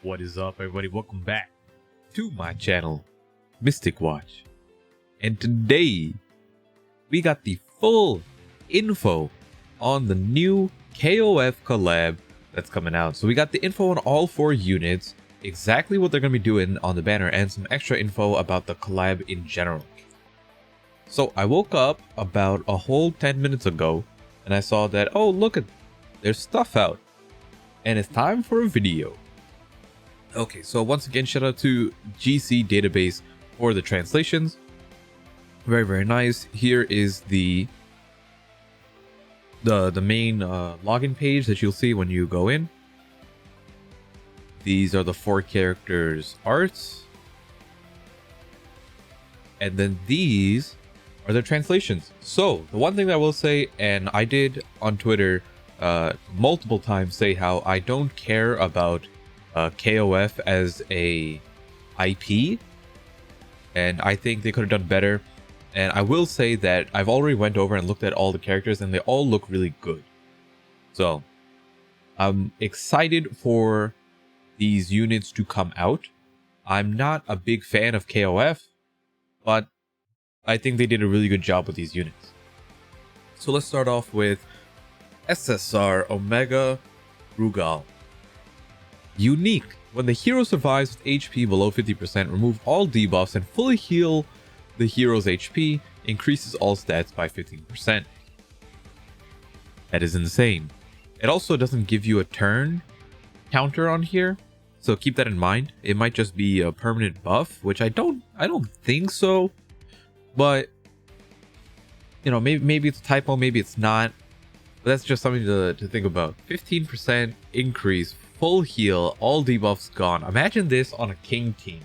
What is up, everybody? Welcome back to my channel, Mystic Watch. And today, we got the full info on the new KoF collab that's coming out. So we got the info on all 4 units, exactly what they're going to be doing on the banner, and some extra info about the collab in general. So I woke up about a whole 10 minutes ago, and I saw that, oh look, there's stuff out. And it's time for a video. Okay, so once again, shout out to GC Database for the translations. Very nice. Here is the main login page that you'll see when you go in. These are the 4 characters arts, and then these are the translations. So the one thing that I will say, and I did on Twitter multiple times say how I don't care about KoF as a IP, and I think they could have done better. And I will say that I've already went over and looked at all the characters, and they all look really good. So I'm excited for these units to come out. I'm not a big fan of KoF, but I think they did a really good job with these units. So let's start off with SSR Omega Rugal. Unique. When the hero survives with HP below 50%, remove all debuffs and fully heal the hero's HP, increases all stats by 15%. That is insane. It also doesn't give you a turn counter on here, so keep that in mind. It might just be a permanent buff, which I don't think so, but you know, maybe it's a typo, maybe it's not, but that's just something to think about. 15% increase, full heal, all debuffs gone. Imagine this on a king team.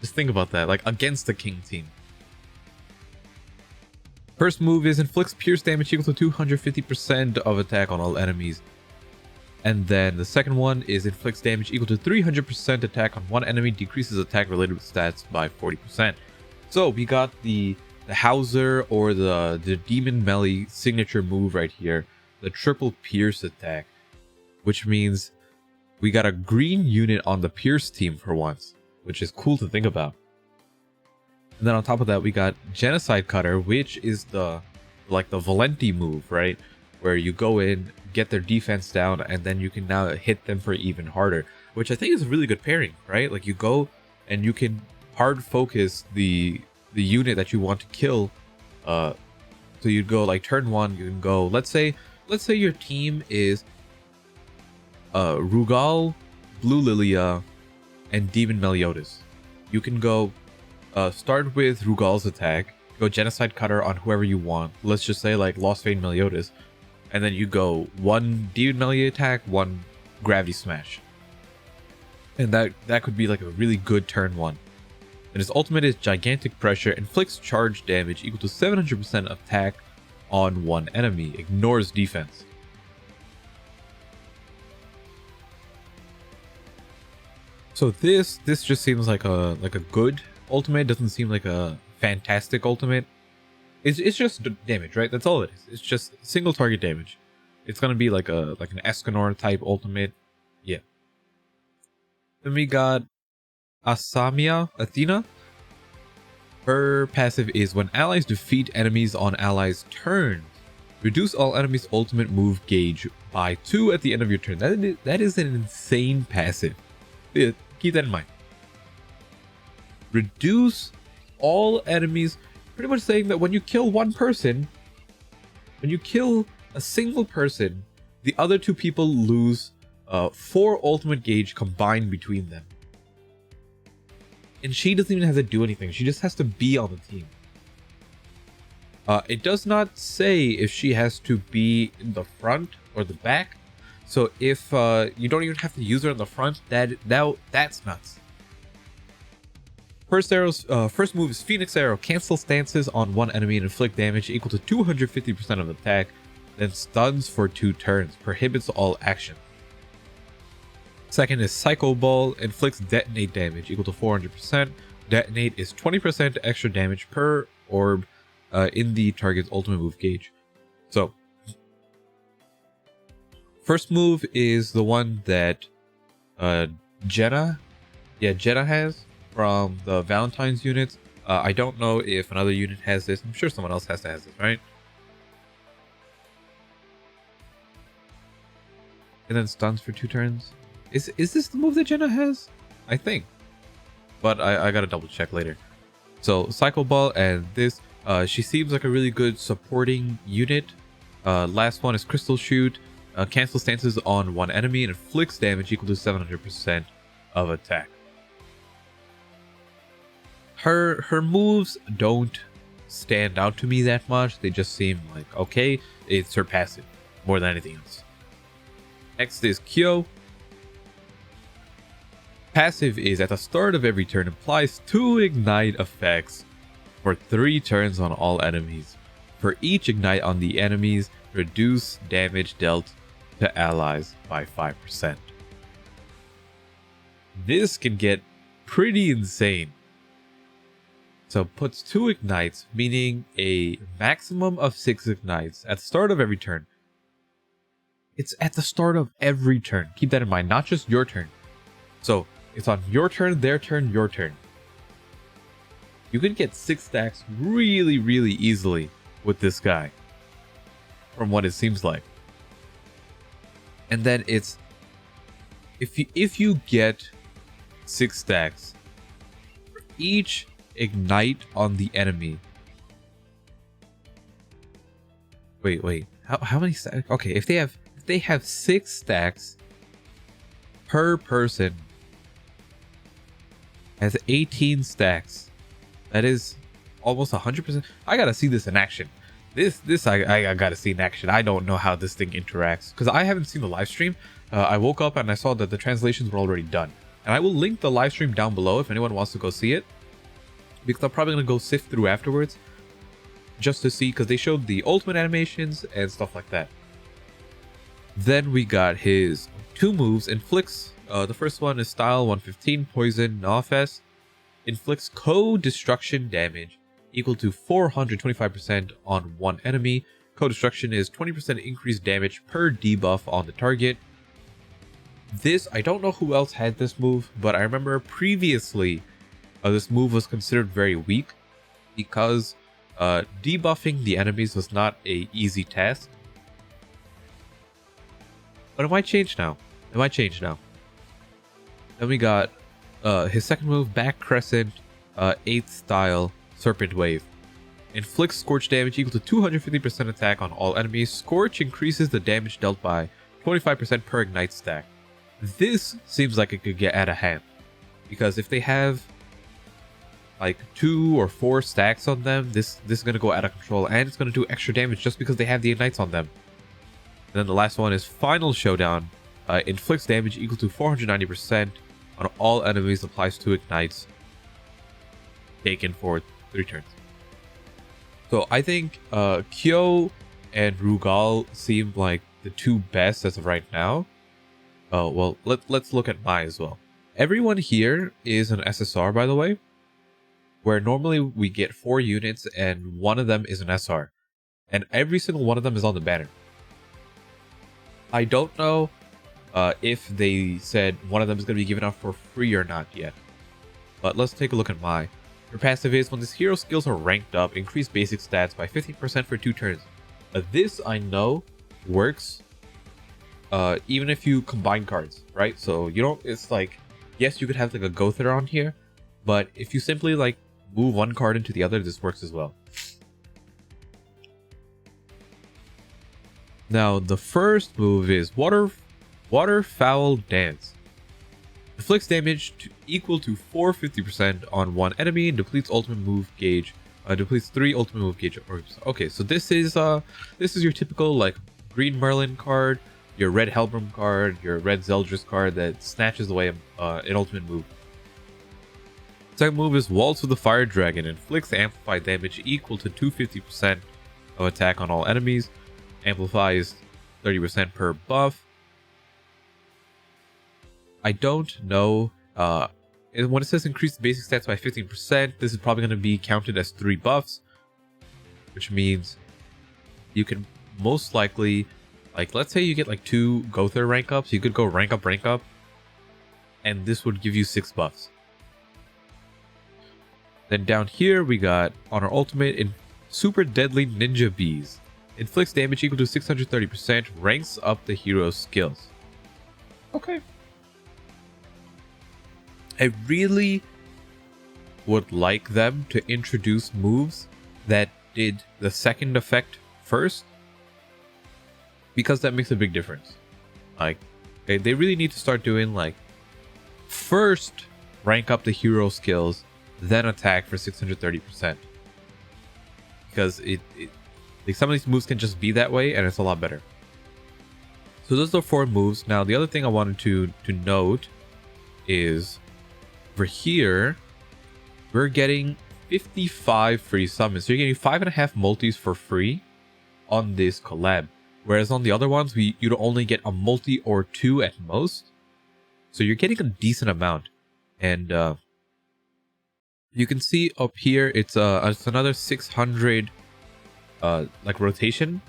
Just think about that, like against the king team. First move is inflicts pierce damage equal to 250% of attack on all enemies. And then the second one is inflicts damage equal to 300% attack on one enemy, decreases attack related stats by 40%. So we got the Hauser or the Demon Melee signature move right here, the triple pierce attack, which means we got a green unit on the Pierce team for once, which is cool to think about. And then on top of that, we got Genocide Cutter, which is the Valenti move, right? Where you go in, get their defense down, and then you can now hit them for even harder, which I think is a really good pairing, right? Like you go and you can hard focus the unit that you want to kill. So you'd go like turn 1, you can go, let's say your team is Rugal, Blue Lilia, and Demon Meliodas. You can go start with Rugal's attack, go Genocide Cutter on whoever you want. Let's just say like Lost Fate Meliodas, and then you go 1 Demon Melee attack, 1 Gravity Smash, and that could be like a really good turn 1. And his ultimate is Gigantic Pressure, inflicts charge damage equal to 700% attack on one enemy, ignores defense. So this just seems like a good ultimate. Doesn't seem like a fantastic ultimate. It's just damage, right? That's all it is. It's just single target damage. It's gonna be like an Escanor type ultimate. Yeah. Then we got Athena. Her passive is when allies defeat enemies on allies' turns, reduce all enemies' ultimate move gauge by 2 at the end of your turn. That is an insane passive. Yeah, keep that in mind. Reduce all enemies, pretty much saying that when you kill one person, when you kill a single person, the other 2 people lose 4 ultimate gauge combined between them. And she doesn't even have to do anything. She just has to be on the team. It does not say if she has to be in the front or the back. So if you don't even have to use her in the front, that's nuts. First move is Phoenix Arrow. Cancel stances on one enemy and inflict damage equal to 250% of attack. Then stuns for 2 turns. Prohibits all action. Second is Psycho Ball. Inflicts detonate damage equal to 400%. Detonate is 20% extra damage per orb in the target's ultimate move gauge. So first move is the one that Jenna, yeah, Jenna has from the Valentine's units. I don't know if another unit has this. I'm sure someone else has this, right? And then stuns for 2 turns. Is this the move that Jenna has? I think. But I gotta double check later. So Cycle Ball and this, she seems like a really good supporting unit. Last one is Crystal Shoot. Cancel stances on one enemy and inflicts damage equal to 700% of attack. Her moves don't stand out to me that much. They just seem like, okay, it's her passive more than anything else. Next is Kyo. Passive is at the start of every turn, applies 2 ignite effects for 3 turns on all enemies. For each ignite on the enemies, reduce damage dealt to allies by 5%. This can get pretty insane. So puts 2 ignites, meaning a maximum of 6 ignites at the start of every turn. It's at the start of every turn. Keep that in mind, not just your turn. So it's on your turn, their turn, your turn. You can get 6 stacks really, really easily with this guy, from what it seems like. And then it's if you get 6 stacks for each ignite on the enemy. Wait. How many stacks? Okay, if they have 6 stacks per person, has 18 stacks. That is almost 100%. I gotta see this in action. This I gotta see in action. I don't know how this thing interacts because I haven't seen the live stream. I woke up and I saw that the translations were already done, and I will link the live stream down below if anyone wants to go see it, because I'm probably gonna go sift through afterwards just to see, because they showed the ultimate animations and stuff like that. Then we got his 2 moves. Inflicts, the first one is style 115 poison Nofest. Inflicts co-destruction damage equal to 425% on one enemy. Co-destruction is 20% increased damage per debuff on the target. This, I don't know who else had this move, but I remember previously this move was considered very weak because debuffing the enemies was not a easy task. But it might change now. Then we got his second move, Back Crescent, 8th style, Serpent Wave. Inflicts Scorch damage equal to 250% attack on all enemies. Scorch increases the damage dealt by 25% per ignite stack. This seems like it could get out of hand, because if they have like 2 or 4 stacks on them, this is going to go out of control, and it's going to do extra damage just because they have the ignites on them. And then the last one is Final Showdown. Inflicts damage equal to 490% on all enemies, applies 2 ignites, taken for 3 turns. So I think Kyo and Rugal seem like the 2 best as of right now. Oh, well, let's look at Mai as well. Everyone here is an SSR, by the way, where normally we get 4 units and one of them is an SR. And every single one of them is on the banner. I don't know if they said one of them is going to be given out for free or not yet. But let's take a look at Mai. Her passive is, when this hero skills are ranked up, increase basic stats by 15% for 2 turns. This I know works even if you combine cards, right? So you don't, it's like, yes, you could have like a Gother on here, but if you simply like move one card into the other, this works as well. Now the first move is Waterfowl Dance. Inflicts damage equal to 450% on one enemy and depletes ultimate move gauge. Depletes 3 ultimate move gauge orbs. Okay, so this is your typical like green Merlin card, your red Helbram card, your red Zeldris card that snatches away an ultimate move. Second move is Waltz with the Fire Dragon. Inflicts amplified damage equal to 250% of attack on all enemies. Amplifies 30% per buff. I don't know. When it says increase the basic stats by 15%, this is probably going to be counted as 3 buffs, which means you can most likely, like, let's say you get like 2 Gother rank ups, you could go rank up, and this would give you 6 buffs. Then down here we got on our ultimate in Super Deadly Ninja Bees. Inflicts damage equal to 630%, ranks up the hero's skills. Okay. I really would like them to introduce moves that did the second effect first, because that makes a big difference. Like, they really need to start doing, like, first rank up the hero skills, then attack for 630%. Because like, some of these moves can just be that way, and it's a lot better. So those are 4 moves. Now, the other thing I wanted to note is over here, we're getting 55 free summons. So you're getting 5.5 multis for free on this collab. Whereas on the other ones, you'd only get a multi or 2 at most. So you're getting a decent amount. And you can see up here, it's another 600 like rotation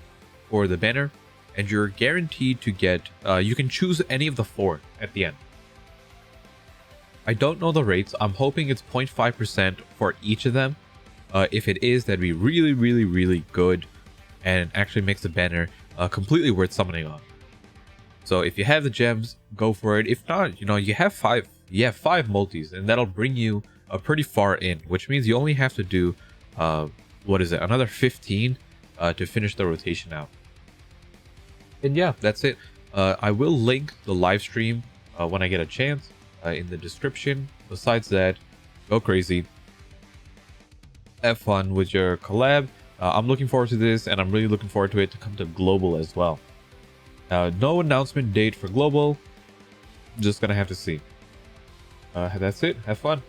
for the banner. And you're guaranteed to get, you can choose any of the 4 at the end. I don't know the rates. I'm hoping it's 0.5% for each of them. If it is, that'd be really, really, really good. And actually makes the banner completely worth summoning on. So if you have the gems, go for it. If not, you have 5 multis, and that'll bring you pretty far in, which means you only have to do another 15 to finish the rotation out. And yeah, that's it. I will link the live stream when I get a chance in the description. Besides that, go crazy, have fun with your collab. I'm looking forward to this, and I'm really looking forward to it to come to global as well. No announcement date for global. Just gonna have to see. That's it. Have fun.